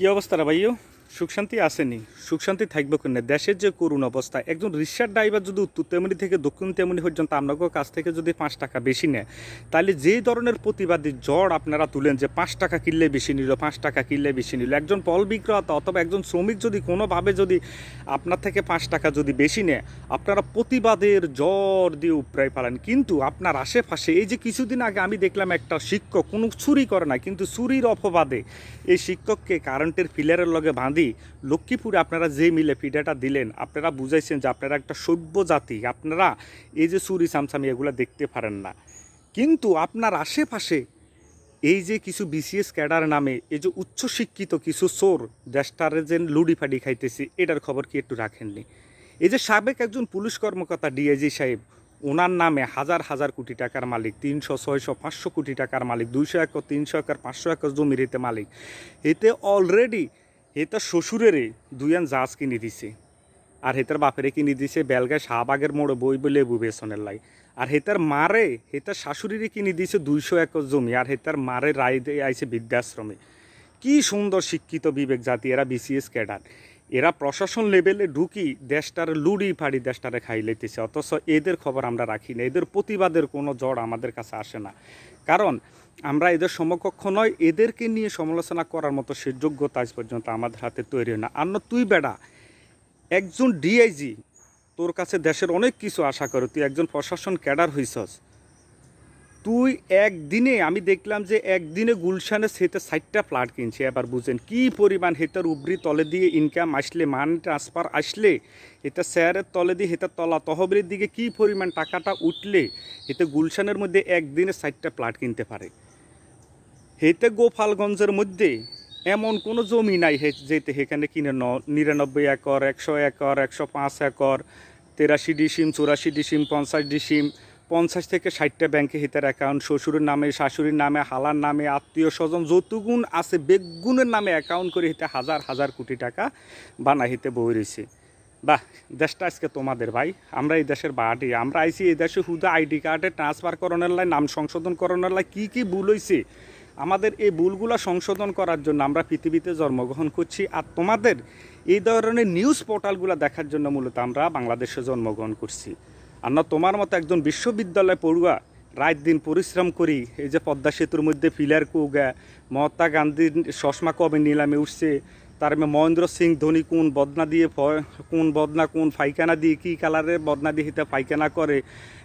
কি অবস্থা রে ভাইও? সুখ শান্তি আসেনি? সুখ শান্তি থাকবে কেন? দেশের যে করুণ অবস্থা, একজন রিক্সার ড্রাইভার যদি উত্তর তেমনি থেকে দক্ষিণ তেমনি পর্যন্ত আপনাদের কাছ থেকে যদি 5 টাকা বেশি নেয়, তাহলে যেই ধরনের প্রতিবাদী জ্বর আপনারা তুলেন যে 5 টাকা কিনলে বেশি নিল, 5 টাকা কিনলে বেশি নিল, একজন ফল বিক্রেতা অথবা একজন শ্রমিক যদি কোনোভাবে যদি আপনার থেকে 5 টাকা যদি বেশি নেয়, আপনারা প্রতিবাদের জ্বর দিয়ে উপড়াই পারেন। কিন্তু আপনার আশেপাশে এই যে কিছুদিন আগে আমি দেখলাম একটা শিক্ষক কোনো চুরি করে না, কিন্তু চুরির অপবাদে এই শিক্ষককে কারেন্টের পিলারের লগে বাঁধি লক্ষ্মীপুরে আপনারা যে মিলে পিঠাটা দিলেন, আপনারা বুঝাইছেন যে আপনারা একটা সভ্য জাতি, আপনারা এই যে চুরি চামচামি এগুলো দেখতে পারেন না। কিন্তু আপনার আশেপাশে এই যে কিছু বিসিএস ক্যাডার নামে এই যে উচ্চশিক্ষিত কিছু চোর দেশটারে যে লুডি ফাডি খাইতেছে, এটার খবর কি একটু রাখেননি? এই যে সাবেক একজন পুলিশ কর্মকর্তা ডিআইজি সাহেব, ওনার নামে হাজার হাজার কোটি টাকার মালিক, 300, 600, 500 কোটি টাকার মালিক, 200 একর, 300 একর, 500 একর জমির এতে মালিক। এতে অলরেডি হেতার শ্বশুরেরে দুইয়ান জাহাজ কিনে দিছে, আর হেতার বাপেরে কিনে দিছে বেলগায় শাহবাগের মোড়ে বই বলে লেবু বেসনের লাই। আর হেতার মারে হেতার শাশুড়িরে কিনে দিয়েছে 200 একর জমি, আর হেতার মারে রায় দিয়ে আইছে বৃদ্ধাশ্রমে। কি সুন্দর শিক্ষিত বিবেক জাতি এরা, বিসিএস ক্যাডার। এরা প্রশাসন লেভেলে ঢুকি দেশটারে লুড়ি ফাড়ি দেশটারে খাই লেতেছে, অথচ এদের খবর আমরা রাখি না। এদের প্রতিবাদের কোনো জ্বর আমাদের কাছে আসে না, কারণ আমরা এদের সমকক্ষ নয়। এদেরকে নিয়ে সমালোচনা করার মতো সে যোগ্যতা আজ পর্যন্ত আমাদের হাতে তৈরি হয় না। আর তুই বেড়া একজন ডিআইজি, তোর কাছে দেশের অনেক কিছু আশা করে, তুই একজন প্রশাসন ক্যাডার হইছস। তুই একদিনে আমি দেখলাম যে একদিনে গুলশানে সেটা 60টা ফ্ল্যাট কিনছে। এবার বুঝেন কি পরিমাণ হেতার উবরি তলে দিয়ে ইনকাম আসলে, মানি ট্রান্সফার আসলে, এটা শেয়ারের তলে দিয়ে হেতার তলা তহবিলের দিকে কি পরিমাণ টাকাটা উঠলে এতে গুলশানের মধ্যে একদিনে 60টা ফ্ল্যাট কিনতে পারে। হেতে গোপালগঞ্জের মধ্যে এমন কোনো জমি নাই যেতে সেখানে কিনে 99 একর, 100 একর, 105 একর, 83 ডিসিম, 84 ডিসিম, 50 ডিসিম, 50 থেকে 60টা ব্যাংকে হিতার অ্যাকাউন্ট, শ্বশুরের নামে, শাশুড়ির নামে, হালার নামে, আত্মীয় স্বজন যতগুণ আছে বেগুনের নামে অ্যাকাউন্ট করে হিতে হাজার হাজার কোটি টাকা বানা হিতে বই রয়েছে। বাহ, দেশটা আজকে তোমাদের ভাই। আমরা এই দেশের বাড়ি, আমরা আইসি এই দেশে শুধু আইডি কার্ডে ট্রান্সফার করানোর লাই, নাম সংশোধন করানোর লাই কী কী ভুল হয়েছে, আমাদের এই ভুলগুলো সংশোধন করার জন্য আমরা পৃথিবীতে জন্মগ্রহণ করছি। আর তোমাদের এই ধরনের নিউজ পোর্টালগুলো দেখার জন্য মূলত আমরা বাংলাদেশে জন্মগ্রহণ করছি। আর না তোমার মতো একজন বিশ্ববিদ্যালয় পড়ুয়া রাত দিন পরিশ্রম করি এই যে পদ্মা সেতুর মধ্যে ফিলার কুগা, মহাত্মা গান্ধীর চশমা কবে নিলামে উঠছে, তার মহেন্দ্র সিং ধোনি কোন বদনা দিয়ে কোন ফাইখানা দিয়ে কী কালারের বদনা দিয়ে হিতে ফাইখানা করে।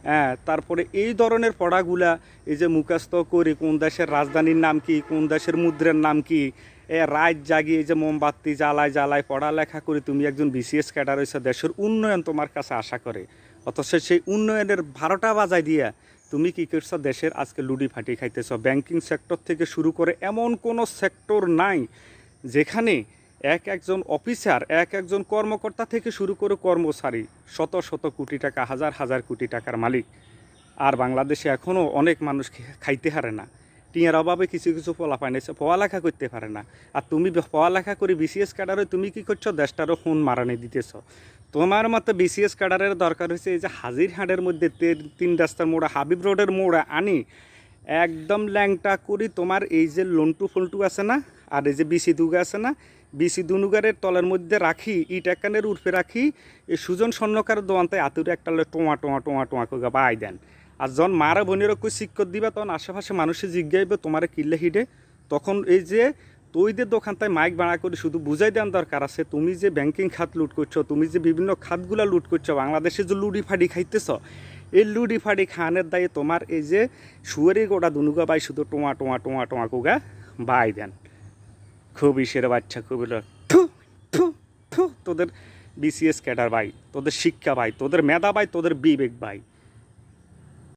হ্যাঁ, তারপরে এই ধরনের পড়াগুলা এই যে মুখস্থ করে কোন দেশের রাজধানীর নাম কি, কোন দেশের মুদ্রার নাম কি, রাত জাগিয়ে এই যে মোমবাতি জ্বালায় জ্বালায় পড়ালেখা করে তুমি একজন বিসিএস ক্যাডার হয়েছে, দেশের উন্নয়ন তোমার কাছে আশা করে, অথচ সেই উন্নয়নের 12টা বাজায় দিয়া তুমি কী করছো, দেশের আজকে লুডি ফাটি খাইতেছ। ব্যাংকিং সেক্টর থেকে শুরু করে এমন কোনো সেক্টর নাই যেখানে একজন অফিসার, একজন কর্মকর্তা থেকে শুরু করে কর্মচারী শত শত কোটি টাকা, হাজার হাজার কোটি টাকার মালিক। আর বাংলাদেশে এখনও অনেক মানুষ খাইতে হারে না, টিয়ার অভাবে কিছু কিছু পোলাপান এসে পড়ালেখা করতে পারে না। আর তুমি পড়ালেখা করে বিসিএস ক্যাডারে তুমি কি করছো, দেশটারও খুন মারানি দিতেছ। তোমার মতো বিসিএস ক্যাডারের দরকার হয়েছে এই যে হাজিরহাটের মধ্যে 3 রাস্তার মোড়া, হাবিব রোডের মোড়া আনি একদম ল্যাংটা করি তোমার এই যে লন্টু ফল্টু আছে না, আর এই যে বিসি দুগা আছে না, বিসি দুনুগারের তলের মধ্যে রাখি, ইট একানের উর্ফে রাখি, এই সুজন স্বর্ণকার দোয়ান্তায় আতুরে একটা টোয়া টোয়া টোয়া টোয়া করে বাই দেন। আর যখন মারা বোনের কই শিক্ষক দিবা, তখন আশেপাশে মানুষে জিজ্ঞাইবে তোমারে কিল্লে হিডে, তখন এই যে তৈদের দোকানটায় মাইক ভাড়া করে শুধু বুঝাই দেওয়ার দরকার আছে, তুমি যে ব্যাংকিং খাত লুট করছো, তুমি যে বিভিন্ন খাতগুলা লুট করছো, বাংলাদেশে যে লুডি ফাডি খাইতেছ, এই লুডি ফাডি খানের দায়ে তোমার এই যে শুয়ারি গোটা দুনুগা বাই শুধু টোয়া টোয়া টোয়া টোয়া কোগা বাই দেন। খুবই সেরে বাচ্চা, খুবই থু থু থু তোদের বিসিএস ক্যাডার ভাই, তোদের শিক্ষা ভাই, তোদের মেধা ভাই, তোদের বিবেক ভাই।